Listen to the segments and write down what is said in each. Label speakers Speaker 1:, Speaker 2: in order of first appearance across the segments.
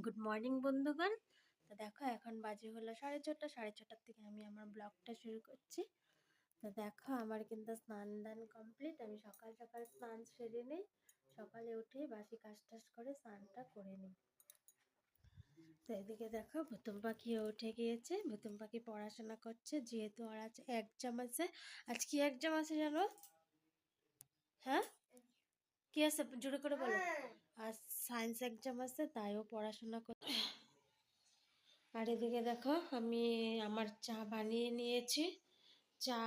Speaker 1: Good morning বন্ধুগণ। তো দেখো এখন বাজে হলো 4:30। 4:30 থেকে আমি আমার ব্লগটা শুরু করছি। তো দেখো আমার কিন্তু স্নান দান কমপ্লিট। আমি সকাল সকাল স্নান সেরে নিই, সকালে উঠে বাসি কাজ টাজ করে স্নানটা করে নিই। তো এদিকে দেখো ভুতুম পাখিও উঠে গিয়েছে। ভুতুম পাখি পড়াশোনা করছে, যেহেতু আর আজ এক্সাম আছে। আজ কি এক্সাম আছে জানো? হ্যাঁ, কি আছে জোরে করে বলো। আর সায়েন্স এক্সাম আছে, তাই ও পড়াশোনা করছে। আর এদিকে দেখো আমি আমার চা বানিয়ে নিয়েছি। চা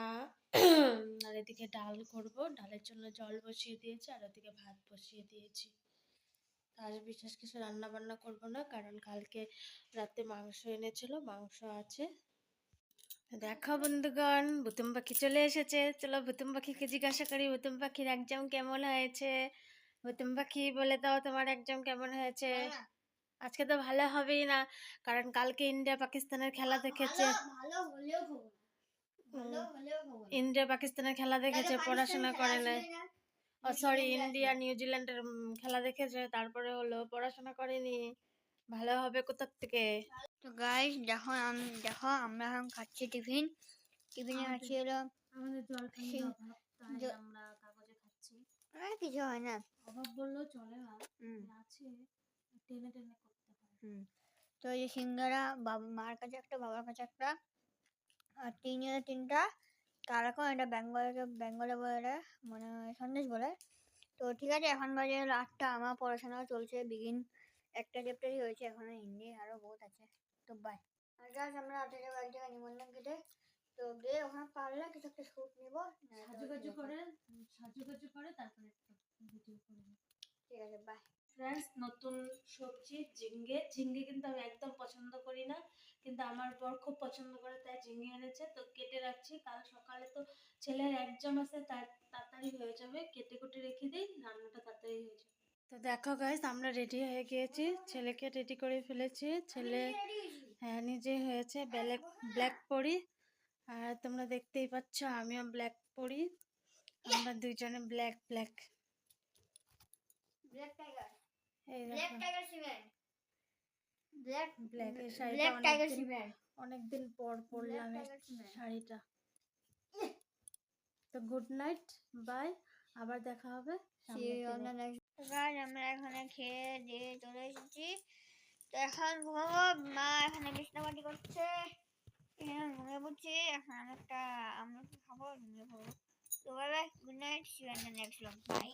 Speaker 1: আর এদিকে ডাল করব, ডালের জন্য জল বসিয়ে দিয়েছি, আর ওদিকে ভাত বসিয়ে দিয়েছি। আর বিশেষ কিছু রান্না বান্না করব না, কারণ কালকে রাতে মাংস এনেছিল, মাংস আছে। দেখো বন্ধুগণ, বুতুম পাখি চলে এসেছে। চলো বুতুম পাখিকে জিজ্ঞাসা করি বুতুম পাখির এক্সাম কেমন হয়েছে। বুতুম পাখি বলে দাও তোমার এক্সাম কেমন হয়েছে। আজকে তো ভালো হবেই না, কারণ কালকে ইন্ডিয়া পাকিস্তানের খেলা দেখেছে। ইন্ডিয়া পাকিস্তানের খেলা দেখেছে, পড়াশোনা করে নাই। ও সরি, ইন্ডিয়া নিউজিল্যান্ডের খেলা দেখেছে, তারপরে হলো পড়াশোনা করেনি। ভালো হবে কোথার থেকে?
Speaker 2: তো গাইস দেখো আমরা এখন খাচ্ছি টিফিনে আছে হলো
Speaker 1: আমাদের জল পানির অভাব, তাই আমরা কাগজে খাচ্ছি।
Speaker 2: আর কিছু হয় না,
Speaker 1: অভাব বললেও চলে না, আছে, টেনে টেনে করতে হয়।
Speaker 2: তো এই যে সিঙ্গারা মার কাছে একটা, বাবার কাছে একটা, আর তিনটা কারকম, এটা বেঙ্গলে বলে, মানে সন্দেশ বলে। তো ঠিক আছে, এখন বাজে হলো 8টা। আমার পড়াশোনাও চলছে, বিগিন একটা চ্যাপ্টারই হয়েছে, এখনো হিন্দি আরো বহুত আছে। তো বাই। আর গাছ আমরা এক জায়গায় নিমন্ত্রণ কেটে তো গিয়ে ওখানে পারলে কিছু একটা শ্যুট নিব, সাজুগুজু করে তারপরে একটা ভিডিও করব। ঠিক আছে, বাই। ফ্রেন্ডস, নতুন সবজি ঝিঙ্গে। ঝিঙ্গে কিন্তু আমি একদম পছন্দ করি না, কিন্তু আমার বর খুব পছন্দ করে, তাই ঝিঙ্গে এনেছে। তো কেটে রাখছি, কাল সকালে তো ছেলের এক্সাম আছে, তাই তাড়াতাড়ি হয়ে যাবে। কেটে কুটে রেখে দিই, রান্নাটা তাড়াতাড়ি হয়ে যাবে। তো দেখো গাইস, আমরা রেডি হয়ে গিয়েছি, ছেলেকে রেডি করে ফেলেছি। ছেলে হ্যাঁ নিজে হয়েছে, ব্ল্যাক পরি। আর তোমরা দেখতেই পাচ্ছ আমিও ব্ল্যাক পরি। আমরা দুইজনে ব্ল্যাক ব্ল্যাক টাইগার,
Speaker 1: এই
Speaker 2: ব্ল্যাক
Speaker 1: দেখো
Speaker 2: টাইগার সিমেন্ট, ব্ল্যাক
Speaker 1: ব্ল্যাক। এই শাড়িটা অনেকদিন পর পরলাম এই শাড়িটা। তো গুড নাইট, বাই, আবার দেখা হবে সামনে।
Speaker 2: আমরা এখানে খেয়ে দিয়ে চলে এসেছি। তো এখন ঘুমাবো, মা এখানে বিছনাপাটি করছে, ঘুমিয়ে পড়ছি। এখন আমরা কি খাবো, ঘুমিয়ে পড়বো। তো bye bye, good night, see you in the next blog, by.